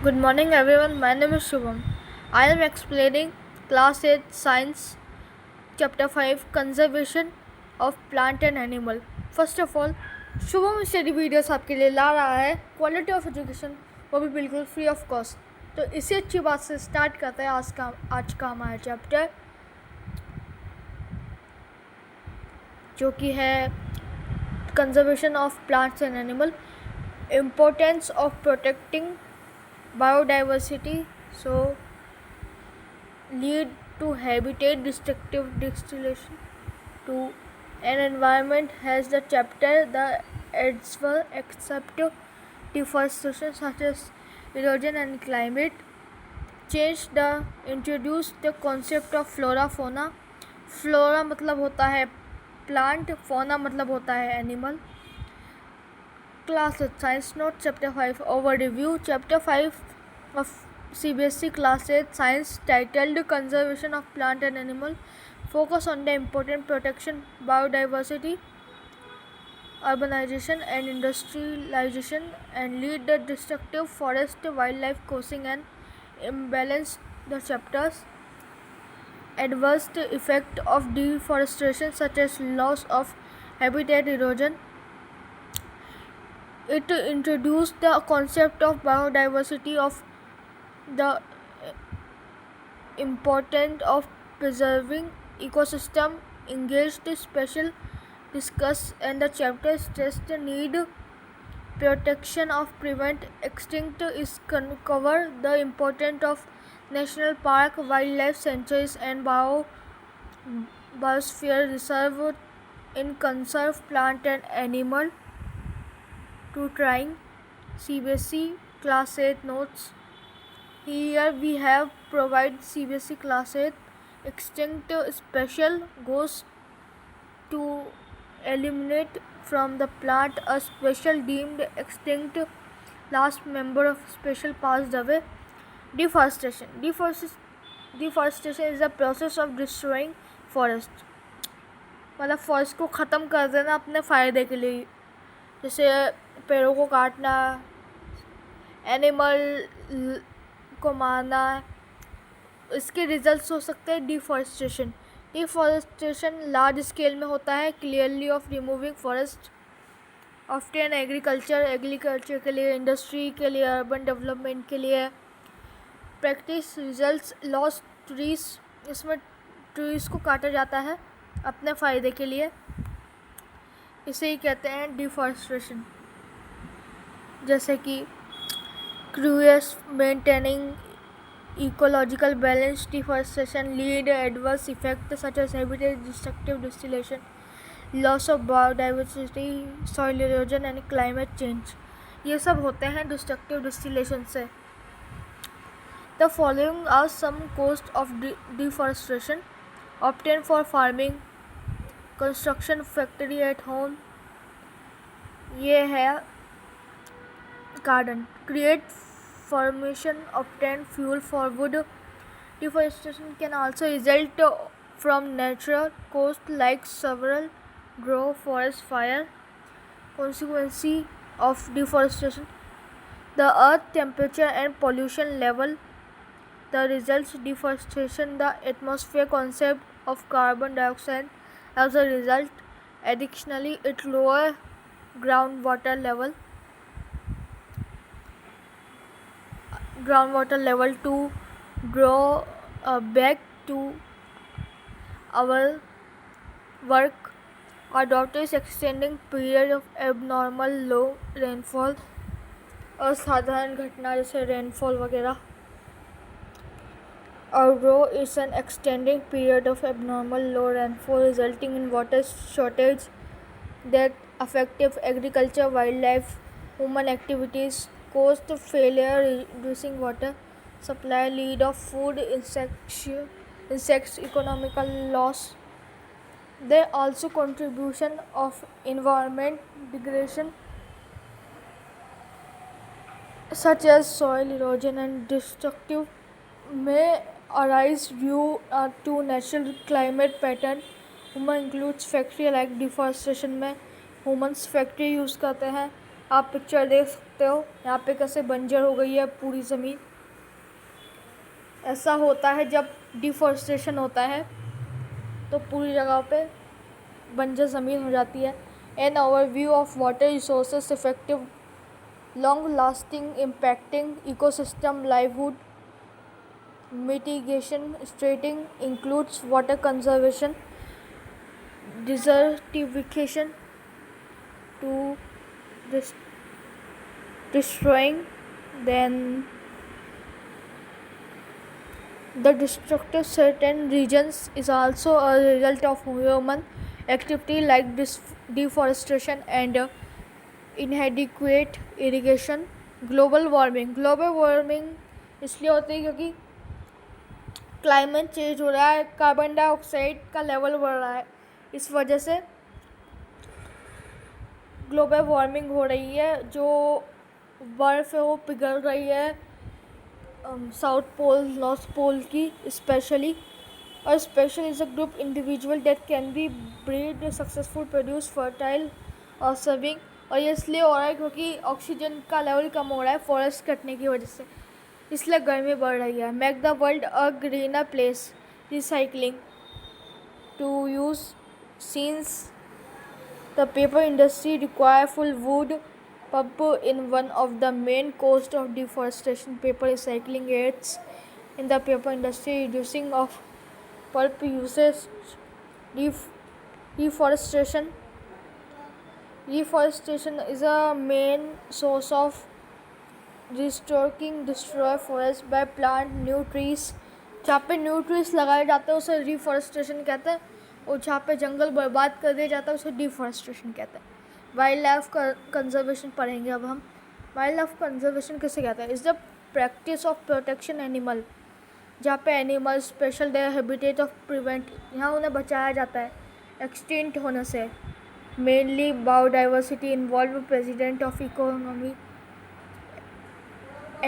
Good morning everyone, my name is Shubham. I am explaining Class 8 Science Chapter 5 Conservation of Plant and Animal. First of all, Shubham study videos आपके लिए ला रहा है quality of education, वो भी बिल्कुल free of cost. तो इसी अच्छी बात से स्टार्ट करते हैं आज का हमारा चैप्टर, जो कि है conservation of plants and animal, importance of protecting biodiversity, so lead to habitat destructive distillation to an environment has the chapter the adverse except deforestation such as erosion and climate change the introduce the concept of flora fauna. Flora मतलब होता है plant, fauna मतलब होता है animal. Class Science Note Chapter 5 Overview. Chapter 5 of CBSE Class 8 Science titled Conservation of Plant and Animal focus on the important protection, biodiversity, urbanization and industrialization and lead the destructive forest wildlife causing an imbalance. The chapters adverse effect of deforestation such as loss of habitat, erosion. It introduced the concept of biodiversity, of the importance of preserving ecosystem, engaged special discuss, and the chapter stressed the need protection of prevent extinct is cover the importance of national park, wildlife sanctuaries and biosphere reserve in conserve plant and animal. To trying CBSE Class 8 notes. Here we have provide CBSE Class 8 extinct special goes to eliminate from the plant a special deemed extinct last member of special passed away. Deforestation. Deforestation is the process of destroying forest. मतलब forest को ख़त्म कर देना अपने फ़ायदे के लिए, जैसे पेड़ों को काटना, एनिमल को मारना, इसके रिजल्ट्स हो सकते हैं डिफॉरेस्टेशन। डिफॉरेस्टेशन लार्ज स्केल में होता है, clearly of removing forest often agriculture के लिए, इंडस्ट्री के लिए, अर्बन डेवलपमेंट के लिए। प्रैक्टिस रिजल्ट्स लॉस ट्रीज, इसमें ट्रीज को काटा जाता है अपने फ़ायदे के लिए, इसे ही कहते हैं डिफॉरेस्टेशन। जैसे कि क्रूएस maintaining ecological balance, deforestation lead adverse effects such as habitat destructive distillation, loss of biodiversity, soil erosion and climate change. ये सब होते हैं डिस्ट्रक्टिव डिस्टिलेशन से। The following are some costs of deforestation obtained for farming, construction, factory at home. ये है garden, create formation, obtain fuel for wood. Deforestation can also result from natural causes like several grow forest fire. Consequence of deforestation: the earth temperature and pollution level. The results deforestation, the atmosphere concept of carbon dioxide as a result. Additionally, it lower groundwater level to draw back to our work. Our daughter is extending period of abnormal low rainfall, असाधारण घटना जैसे rainfall वगैरह. Our row is an extending period of abnormal low rainfall resulting in water shortage that affects agriculture, wildlife, human activities, cost failure, reducing water supply, lead of food, insects, economical loss. There also contribution of environment degradation such as soil erosion and destructive may arise due to natural climate pattern. Human includes factory like deforestation में humans factory use करते हैं. आप picture देख सकते हो यहाँ पे कैसे बंजर हो गई है पूरी ज़मीन। ऐसा होता है जब डिफॉरेस्टेशन होता है तो पूरी जगह पे बंजर ज़मीन हो जाती है। An overview of water resources effective long lasting impacting ecosystem livelihood mitigation straightening includes water conservation desertification to destroying then the destructive certain regions is also a result of human activity like deforestation and inadequate irrigation. global warming इसलिए होती है क्योंकि climate change हो रहा है, carbon dioxide का level बढ़ रहा है, इस वजह से ग्लोबल वार्मिंग हो रही है। जो बर्फ़ है वो पिघल रही है साउथ पोल नॉर्थ पोल की स्पेशली, और special is a group individual that can be breed successful produce fertile और सर्विंग। और ये इसलिए हो रहा है क्योंकि ऑक्सीजन का लेवल कम हो रहा है फॉरेस्ट कटने की वजह से, इसलिए गर्मी बढ़ रही है। Make the world a greener place recycling to use since the paper industry require full wood pulp in one of the main causes of deforestation. Paper recycling aids in the paper industry reducing of pulp usage. Deforestation is a main source of destroy forest by plant new trees. जहाँ पे new trees लगाए जाते हैं उसे reforestation कहते हैं, और जहाँ पे जंगल बर्बाद कर दिया जाता है उसे डिफॉरेस्टेशन कहते हैं। वाइल्ड लाइफ कंजर्वेशन पढ़ेंगे अब हम। वाइल्ड लाइफ कंजर्वेशन किसे कहते हैं? Is the practice of protection animal, जहाँ पे animal special their habitat of prevent, यहाँ उन्हें बचाया जाता है एक्सटिंक्ट होने से। Mainly biodiversity involve president of economy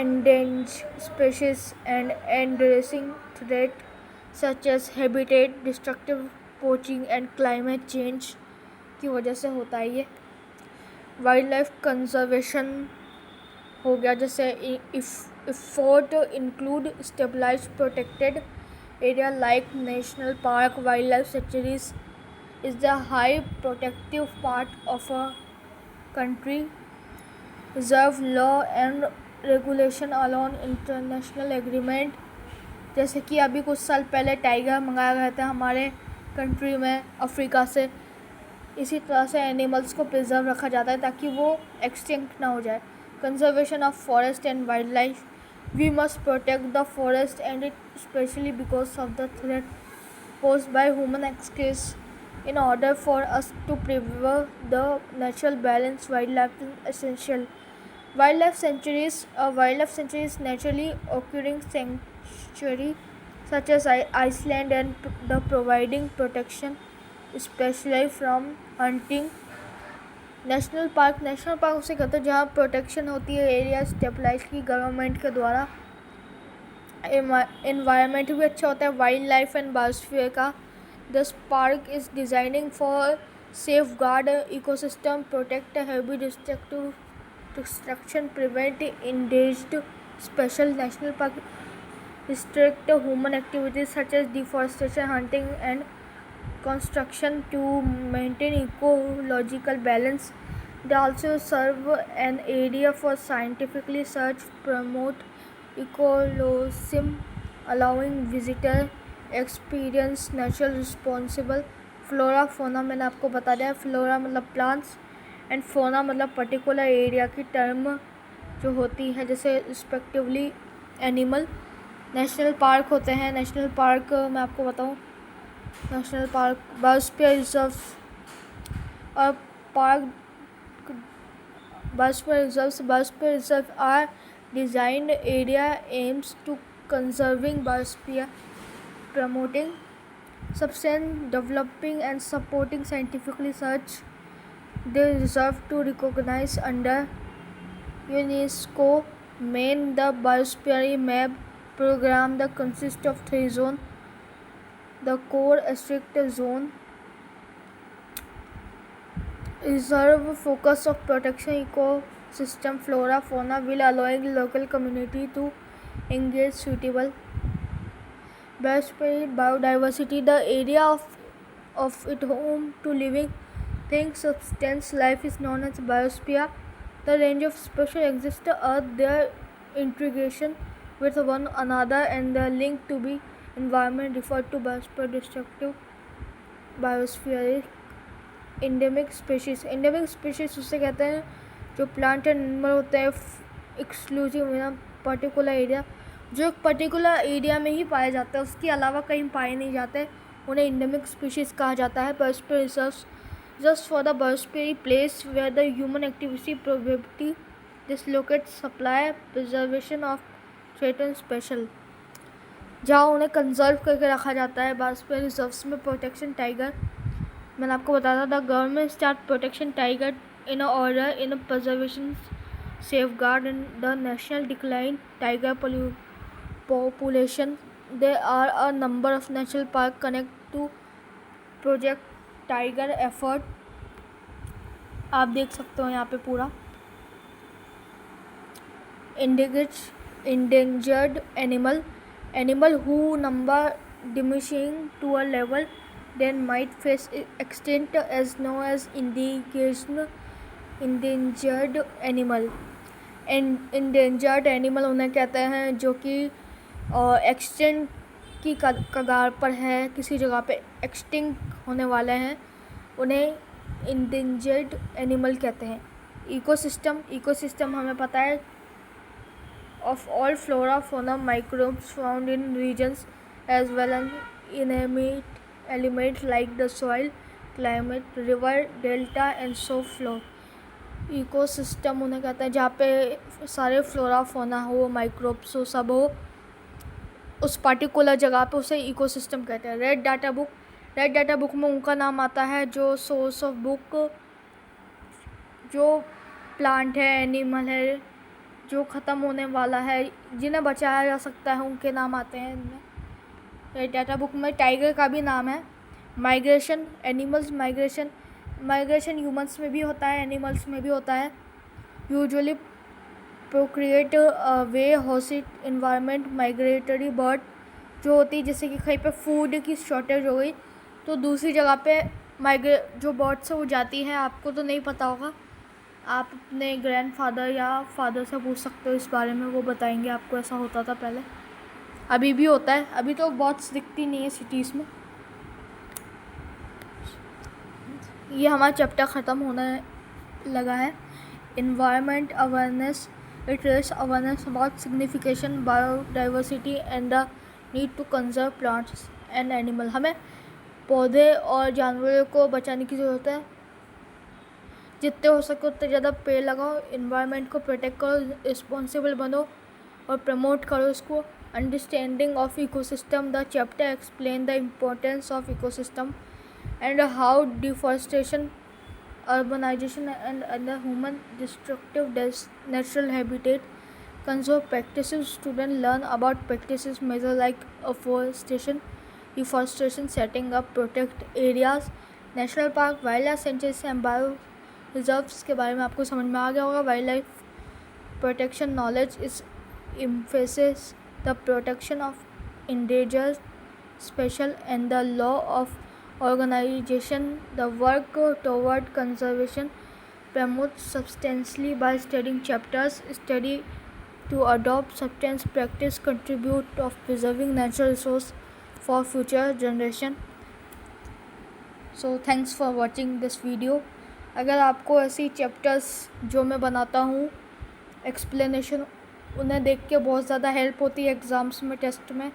endangered species and addressing threats such as habitat destructive poaching and climate change की वजह से होता है ये। वाइल्ड लाइफ कंजर्वेशन हो गया, जैसे effort include stabilise protected area like national park, wild life sanctuaries is the high protective part of a country, reserve law and regulation along international agreement. जैसे कि अभी कुछ साल पहले टाइगर मंगाया गया था हमारे कंट्री में अफ्रीका से, इसी तरह से एनिमल्स को प्रिजर्व रखा जाता है ताकि वो एक्सटिंक्ट ना हो जाए। Conservation of forest and wild life, we must protect the forest and it specially because of the threat posed by human acts in order for us to preserve the natural balance. Wildlife is essential. Wildlife sanctuaries. A wildlife sanctuary is naturally occurring sanctuary such as Iceland and the providing protection especially from hunting. National park उसे कहते हैं जहाँ protection होती है area stabilise की government के द्वारा। Environment भी अच्छा होता है वाइल्ड लाइफ एंड बायोस्फीयर का। This park is designing for safe guard ecosystem, protect heavy destruction, prevent endangered special. National park restrict human activities such as deforestation, hunting and construction to maintain ecological balance. They also serve an area for scientific research, promote ecologism, allowing visitor experience natural responsible flora fauna. मैंने आपको बता दिया, flora मतलब plants and fauna मतलब particular area की term जो होती है, जैसे रिस्पेक्टिवली एनिमल। नेशनल पार्क होते हैं, नेशनल पार्क मैं आपको बताऊं, नेशनल पार्क बायोस्फीयर रिजर्व और park biosphere reserve are designed area aims to conserving biosphere, promoting substance developing and supporting scientific research. They reserve to recognize under UNESCO main the biosphere map program that consists of 3 zones. The core restricted zone reserve focus of protection system flora fauna will allowing local community to engage suitable biosphere biodiversity, the area of it home to living things substance life is known as biosphere. The range of species exist on Earth, their integration with one another and the link to be environment referred to biosphere destructive biospheric endemic species उसे कहते हैं जो plant and animal होते हैं exclusive in particular area, जो एक particular area में ही पाए जाते हैं, उसके अलावा कहीं पाए नहीं जाते, उन्हें एंडेमिक स्पीशीज़ कहा जाता है. Biosphere reserves just for the biosphere place where the human activity probability dislocate supply preservation of threaten special, जहाँ उन्हें कंजर्व करके रखा जाता है. बायोस्फीयर रिजर्व्स में प्रोटेक्शन टाइगर, मैंने आपको बताया था, the government start protection tiger in order in preservation safeguard in the national decline tiger population. There are a number of national park connect to project tiger effort. आप देख सकते हो यहाँ पे पूरा endangered animal who number diminishing to a level then might face extinct as known as endangered animal. endangered animal उन्हें कहते हैं जो कि एक्सटिंक्ट की कगार पर है, किसी जगह पे एक्सटिंक्ट होने वाले हैं, उन्हें endangered animal कहते हैं. इकोसिस्टम हमें पता है of all flora fauna microbes found in regions as well as inanimate elements like the soil, climate, river, delta and so flow. Ecosystem उन्हें कहते हैं जहाँ पे सारे फ्लोरा फोना हो, माइक्रोब्स हो, सब हो उस पार्टिकुलर जगह पे, उसे इकोसिस्टम कहते हैं. रेड डाटा बुक में उनका नाम आता है जो सोर्स ऑफ बुक, जो प्लांट है, एनिमल है जो ख़त्म होने वाला है, जिन्हें बचाया जा सकता है, उनके नाम आते हैं इनमें. रेड डाटा बुक में टाइगर का भी नाम है. माइग्रेशन, एनिमल्स माइग्रेशन ह्यूमंस में भी होता है, एनिमल्स में भी होता है. यूजुअली प्रोक्रिएट वे होस्ट इन्वायरमेंट माइग्रेटरी बर्ड जो होती है, जैसे कि कहीं पे फूड की शॉर्टेज हो गई तो दूसरी जगह पे जो बर्ड्स है वो जाती है. आपको तो नहीं पता होगा, आप अपने ग्रैंडफादर या फादर से पूछ सकते हो इस बारे में, वो बताएंगे आपको. ऐसा होता था पहले, अभी भी होता है. अभी तो बर्ड्स दिखती नहीं है सिटीज़ में. ये हमारा चैप्टर ख़त्म होने लगा है. Environment awareness, it raise awareness about signification biodiversity and the need to conserve plants and animal. हमें पौधे और जानवरों को बचाने की ज़रूरत है. जितने हो सके उतने ज़्यादा पेड़ लगाओ, इन्वायरमेंट को प्रोटेक्ट करो, रिस्पॉन्सिबल बनो और प्रमोट करो इसको. Understanding of ecosystem, the chapter explain the importance of ecosystem and how deforestation, urbanization and other human destructive natural habitat conserve practices. Students learn about practices measures like afforestation, deforestation, setting up protect areas, national park, wildlife sanctuaries and bio reserves के बारे में आपको समझ में आ गया होगा. Wildlife protection knowledge is emphasis the protection of endangered special and the law of organisation the work toward conservation promote substantially by studying chapters study to adopt substance practice contribute of preserving natural resource for future generation. So thanks for watching this video. अगर आपको ऐसी chapters जो मैं बनाता हूँ explanation, उन्हें देख के बहुत ज़्यादा हेल्प होती है एग्ज़ाम्स में, टेस्ट में,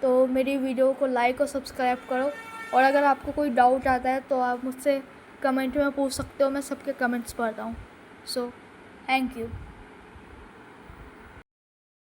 तो मेरी वीडियो को लाइक और सब्सक्राइब करो. और अगर आपको कोई डाउट आता है तो आप मुझसे कमेंट में पूछ सकते हो, मैं सबके कमेंट्स पढ़ता हूँ. So thank you.